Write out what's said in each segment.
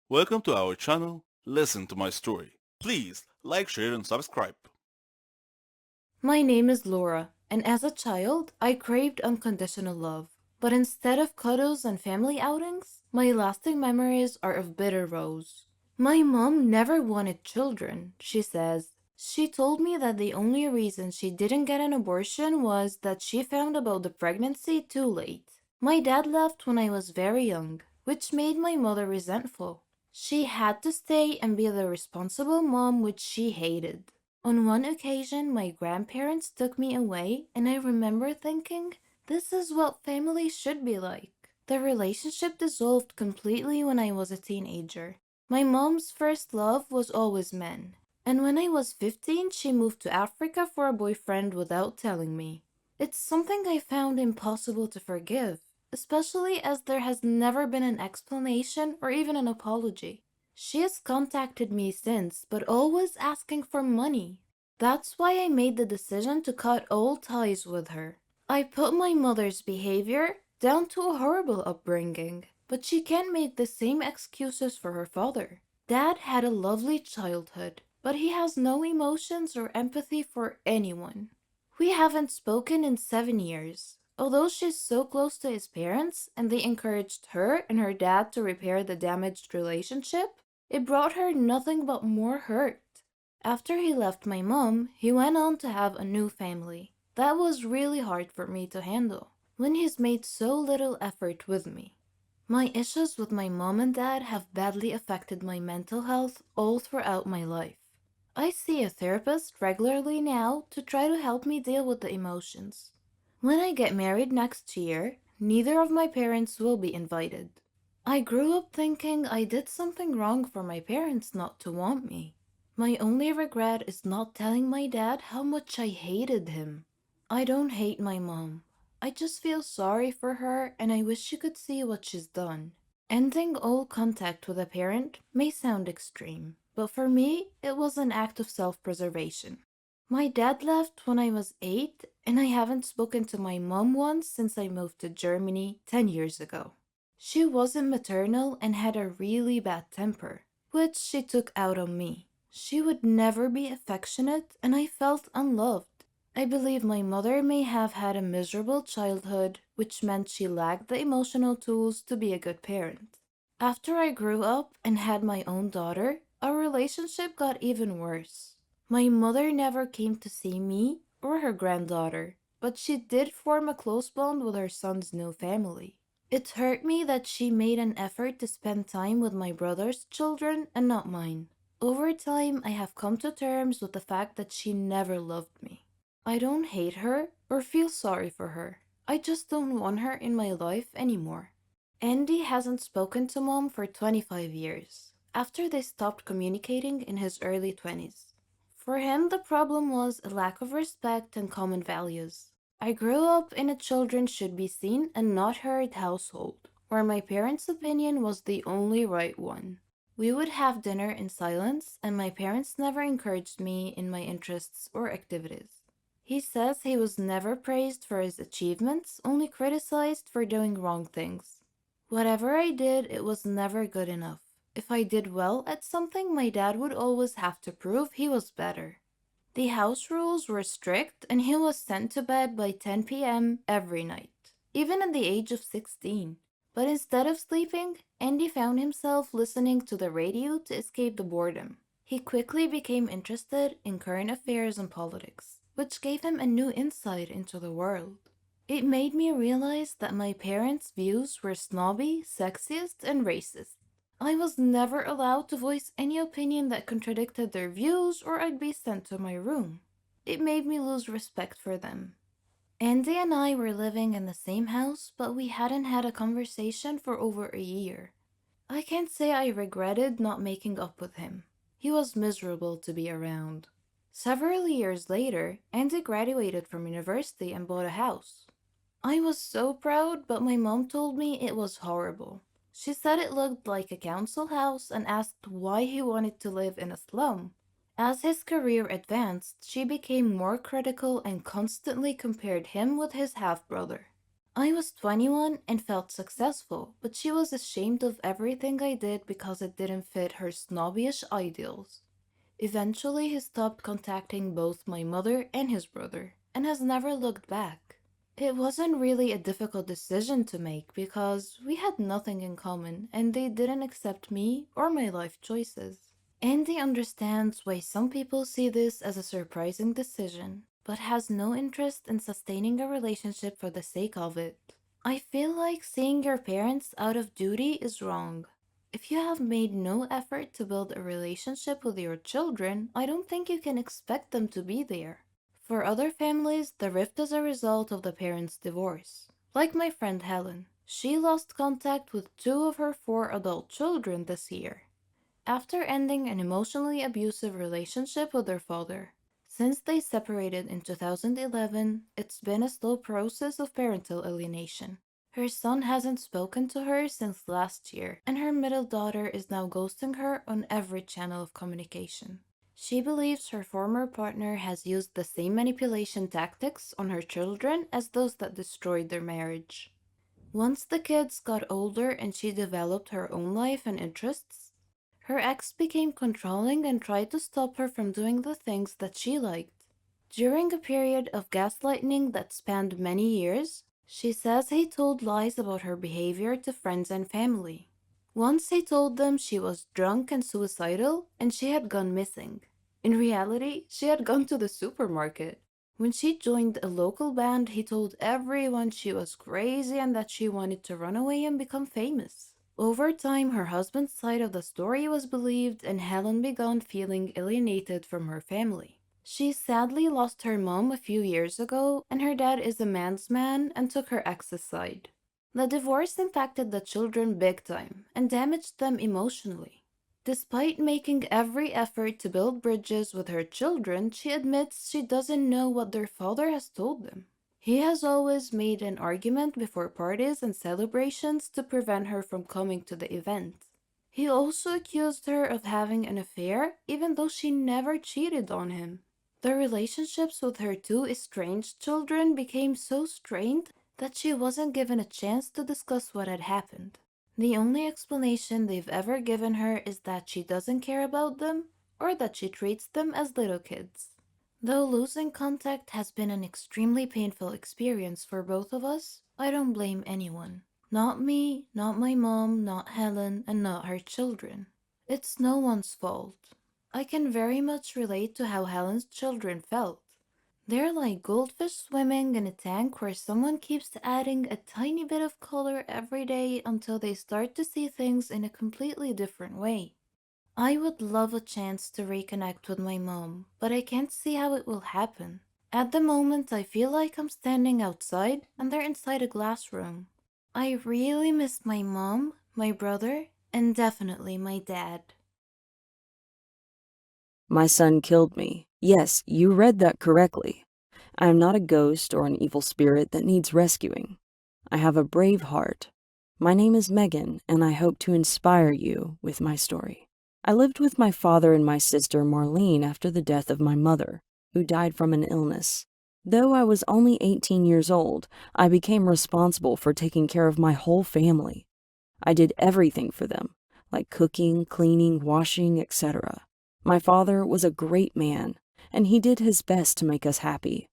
Welcome to our channel, Listen to My Story. Please like, share and subscribe. My name is Laura, and as a child, I craved unconditional love. But instead of cuddles and family outings, my lasting memories are of bitter rows. My mom never wanted children, she says. She told me that the only reason she didn't get an abortion was that she found about the pregnancy too late. My dad left when I was very young, which made my mother resentful. She had to stay and be the responsible mom, which she hated. On one occasion, my grandparents took me away, and I remember thinking, this is what family should be like. The relationship dissolved completely when I was a teenager. My mom's first love was always men, and when I was 15, she moved to Africa for a boyfriend without telling me. It's something I found impossible to forgive, especially as there has never been an explanation or even an apology. She has contacted me since, but always asking for money. That's why I made the decision to cut all ties with her. I put my mother's behavior down to a horrible upbringing, but she can't make the same excuses for her father. Dad had a lovely childhood, but he has no emotions or empathy for anyone. We haven't spoken in 7 years. Although she's so close to his parents and they encouraged her and her dad to repair the damaged relationship, it brought her nothing but more hurt. After he left my mom, he went on to have a new family. That was really hard for me to handle when he's made so little effort with me. My issues with my mom and dad have badly affected my mental health all throughout my life. I see a therapist regularly now to try to help me deal with the emotions. When I get married next year, neither of my parents will be invited. I grew up thinking I did something wrong for my parents not to want me. My only regret is not telling my dad how much I hated him. I don't hate my mom. I just feel sorry for her and I wish she could see what she's done. Ending all contact with a parent may sound extreme, but for me, it was an act of self preservation. My dad left when I was 8, and I haven't spoken to my mom once since I moved to Germany 10 years ago. She wasn't maternal and had a really bad temper, which she took out on me. She would never be affectionate, and I felt unloved. I believe my mother may have had a miserable childhood, which meant she lacked the emotional tools to be a good parent. After I grew up and had my own daughter, our relationship got even worse. My mother never came to see me or her granddaughter, but she did form a close bond with her son's new family. It hurt me that she made an effort to spend time with my brother's children and not mine. Over time, I have come to terms with the fact that she never loved me. I don't hate her or feel sorry for her. I just don't want her in my life anymore. Andy hasn't spoken to mom for 25 years, after they stopped communicating in his early 20s. For him, the problem was a lack of respect and common values. I grew up in a children should be seen and not heard household, where my parents' opinion was the only right one. We would have dinner in silence, and my parents never encouraged me in my interests or activities. He says he was never praised for his achievements, only criticized for doing wrong things. Whatever I did, it was never good enough. If I did well at something, my dad would always have to prove he was better. The house rules were strict, and he was sent to bed by 10 p.m. every night, even at the age of 16. But instead of sleeping, Andy found himself listening to the radio to escape the boredom. He quickly became interested in current affairs and politics, which gave him a new insight into the world. It made me realize that my parents' views were snobby, sexist, and racist. I was never allowed to voice any opinion that contradicted their views, or I'd be sent to my room. It made me lose respect for them. Andy and I were living in the same house, but we hadn't had a conversation for over a year. I can't say I regretted not making up with him. He was miserable to be around. Several years later, Andy graduated from university and bought a house. I was so proud, but my mom told me it was horrible. She said it looked like a council house and asked why he wanted to live in a slum. As his career advanced, she became more critical and constantly compared him with his half brother. I was 21 and felt successful, but she was ashamed of everything I did because it didn't fit her snobbish ideals. Eventually, he stopped contacting both my mother and his brother, and has never looked back. It wasn't really a difficult decision to make because we had nothing in common and they didn't accept me or my life choices. Andy understands why some people see this as a surprising decision, but has no interest in sustaining a relationship for the sake of it. I feel like seeing your parents out of duty is wrong. If you have made no effort to build a relationship with your children, I don't think you can expect them to be there. For other families, the rift is a result of the parents' divorce. Like my friend Helen, she lost contact with 2 of her 4 adult children this year, after ending an emotionally abusive relationship with her father. Since they separated in 2011, it's been a slow process of parental alienation. Her son hasn't spoken to her since last year, and her middle daughter is now ghosting her on every channel of communication. She believes her former partner has used the same manipulation tactics on her children as those that destroyed their marriage. Once the kids got older and she developed her own life and interests, her ex became controlling and tried to stop her from doing the things that she liked. During a period of gaslighting that spanned many years, she says he told lies about her behavior to friends and family. Once he told them she was drunk and suicidal and she had gone missing. In reality, she had gone to the supermarket. When she joined a local band, he told everyone she was crazy and that she wanted to run away and become famous. Over time, her husband's side of the story was believed, and Helen began feeling alienated from her family. She sadly lost her mom a few years ago, and her dad is a man's man and took her ex's side. The divorce impacted the children big time and damaged them emotionally. Despite making every effort to build bridges with her children, she admits she doesn't know what their father has told them. He has always made an argument before parties and celebrations to prevent her from coming to the event. He also accused her of having an affair, even though she never cheated on him. The relationships with her 2 estranged children became so strained that she wasn't given a chance to discuss what had happened. The only explanation they've ever given her is that she doesn't care about them or that she treats them as little kids. Though losing contact has been an extremely painful experience for both of us, I don't blame anyone. Not me, not my mom, not Helen, and not her children. It's no one's fault. I can very much relate to how Helen's children felt. They're like goldfish swimming in a tank where someone keeps adding a tiny bit of color every day until they start to see things in a completely different way. I would love a chance to reconnect with my mom, but I can't see how it will happen. At the moment, I feel like I'm standing outside and they're inside a glass room. I really miss my mom, my brother, and definitely my dad. My son killed me. Yes, you read that correctly. I am not a ghost or an evil spirit that needs rescuing. I have a brave heart. My name is Megan, and I hope to inspire you with my story. I lived with my father and my sister Marlene after the death of my mother, who died from an illness. Though I was only 18 years old, I became responsible for taking care of my whole family. I did everything for them, like cooking, cleaning, washing, etc. My father was a great man, and he did his best to make us happy.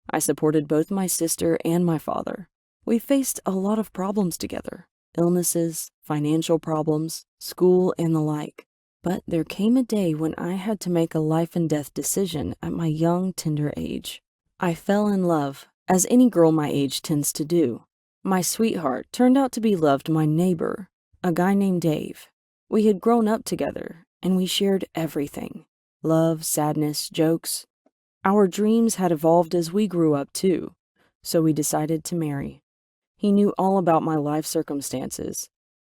I supported both my sister and my father. We faced a lot of problems together, illnesses, financial problems, school, and the like. But there came a day when I had to make a life and death decision at my young, tender age. I fell in love, as any girl my age tends to do. My sweetheart turned out to be loved my neighbor, a guy named Dave. We had grown up together, and we shared everything. Love, sadness, jokes. Our dreams had evolved as we grew up too, so we decided to marry. He knew all about my life circumstances,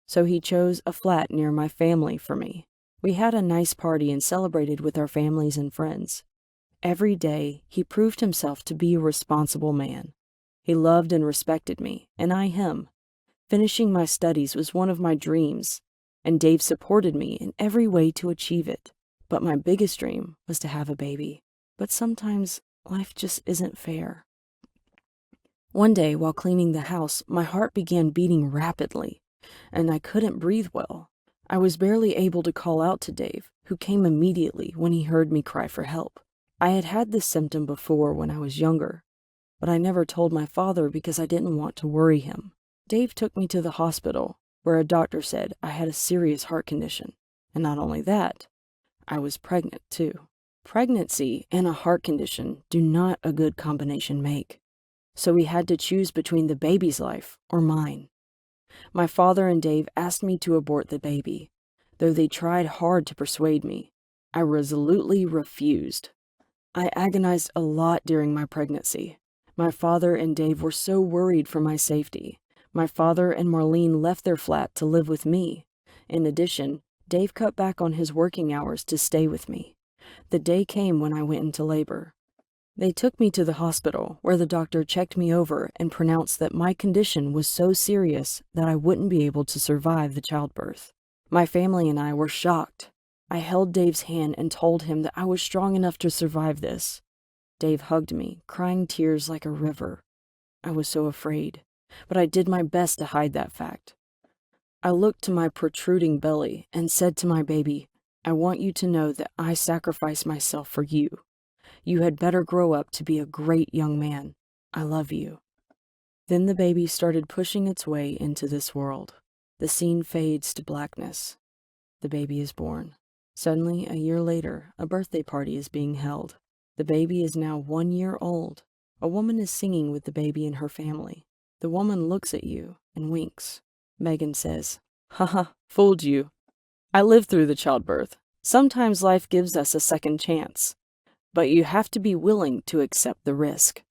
so he chose a flat near my family for me. We had a nice party and celebrated with our families and friends. Every day, he proved himself to be a responsible man. He loved and respected me, and I him. Finishing my studies was one of my dreams, and Dave supported me in every way to achieve it. But my biggest dream was to have a baby. But sometimes life just isn't fair. One day, while cleaning the house, my heart began beating rapidly, and I couldn't breathe well. I was barely able to call out to Dave, who came immediately when he heard me cry for help. I had had this symptom before when I was younger, but I never told my father because I didn't want to worry him. Dave took me to the hospital, where a doctor said I had a serious heart condition. And not only that, I was pregnant too. Pregnancy and a heart condition do not a good combination make. So we had to choose between the baby's life or mine. My father and Dave asked me to abort the baby, though they tried hard to persuade me. I resolutely refused. I agonized a lot during my pregnancy. My father and Dave were so worried for my safety. My father and Marlene left their flat to live with me. In addition, Dave cut back on his working hours to stay with me. The day came when I went into labor. They took me to the hospital, where the doctor checked me over and pronounced that my condition was so serious that I wouldn't be able to survive the childbirth. My family and I were shocked. I held Dave's hand and told him that I was strong enough to survive this. Dave hugged me, crying tears like a river. I was so afraid, but I did my best to hide that fact. I looked to my protruding belly and said to my baby, "I want you to know that I sacrificed myself for you. You had better grow up to be a great young man. I love you." Then the baby started pushing its way into this world. The scene fades to blackness. The baby is born. Suddenly, a year later, a birthday party is being held. The baby is now 1 year old. A woman is singing with the baby and her family. The woman looks at you and winks. Megan says, "Haha, fooled you. I lived through the childbirth. Sometimes life gives us a second chance, but you have to be willing to accept the risk."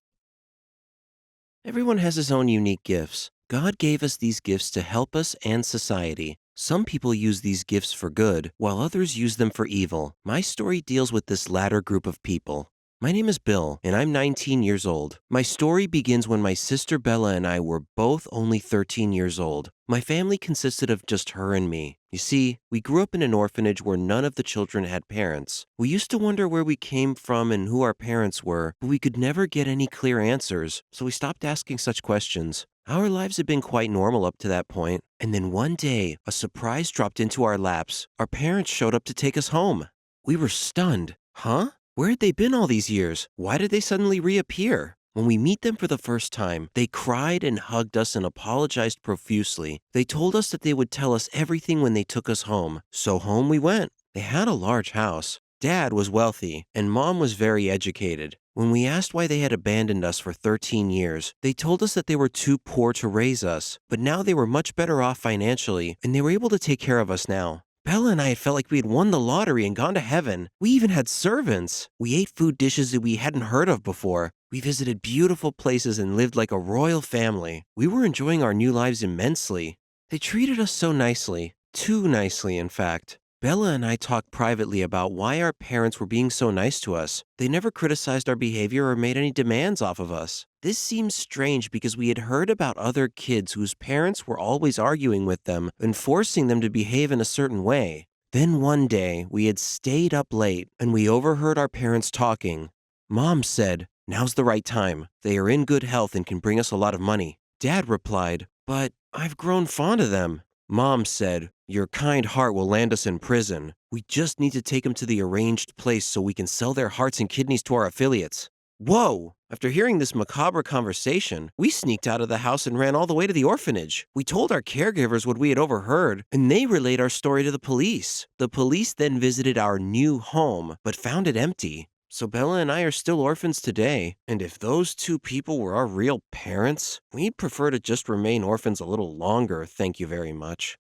Everyone has his own unique gifts. God gave us these gifts to help us and society. Some people use these gifts for good, while others use them for evil. My story deals with this latter group of people. My name is Bill, and I'm 19 years old. My story begins when my sister Bella and I were both only 13 years old. My family consisted of just her and me. You see, we grew up in an orphanage where none of the children had parents. We used to wonder where we came from and who our parents were, but we could never get any clear answers, so we stopped asking such questions. Our lives had been quite normal up to that point, and then one day, a surprise dropped into our laps. Our parents showed up to take us home. We were stunned. Huh? Where had they been all these years? Why did they suddenly reappear? When we meet them for the first time, they cried and hugged us and apologized profusely. They told us that they would tell us everything when they took us home. So home we went. They had a large house. Dad was wealthy, and Mom was very educated. When we asked why they had abandoned us for 13 years, they told us that they were too poor to raise us, but now they were much better off financially, and they were able to take care of us now. Bella and I had felt like we had won the lottery and gone to heaven. We even had servants. We ate food dishes that we hadn't heard of before. We visited beautiful places and lived like a royal family. We were enjoying our new lives immensely. They treated us so nicely. Too nicely, in fact. Bella and I talked privately about why our parents were being so nice to us. They never criticized our behavior or made any demands off of us. This seems strange because we had heard about other kids whose parents were always arguing with them and forcing them to behave in a certain way. Then one day, we had stayed up late and we overheard our parents talking. Mom said, "Now's the right time. They are in good health and can bring us a lot of money." Dad replied, "But I've grown fond of them." Mom said, "Your kind heart will land us in prison. We just need to take them to the arranged place so we can sell their hearts and kidneys to our affiliates." Whoa! After hearing this macabre conversation, we sneaked out of the house and ran all the way to the orphanage. We told our caregivers what we had overheard, and they relayed our story to the police. The police then visited our new home, but found it empty. So Bella and I are still orphans today, and if those two people were our real parents, we'd prefer to just remain orphans a little longer, thank you very much.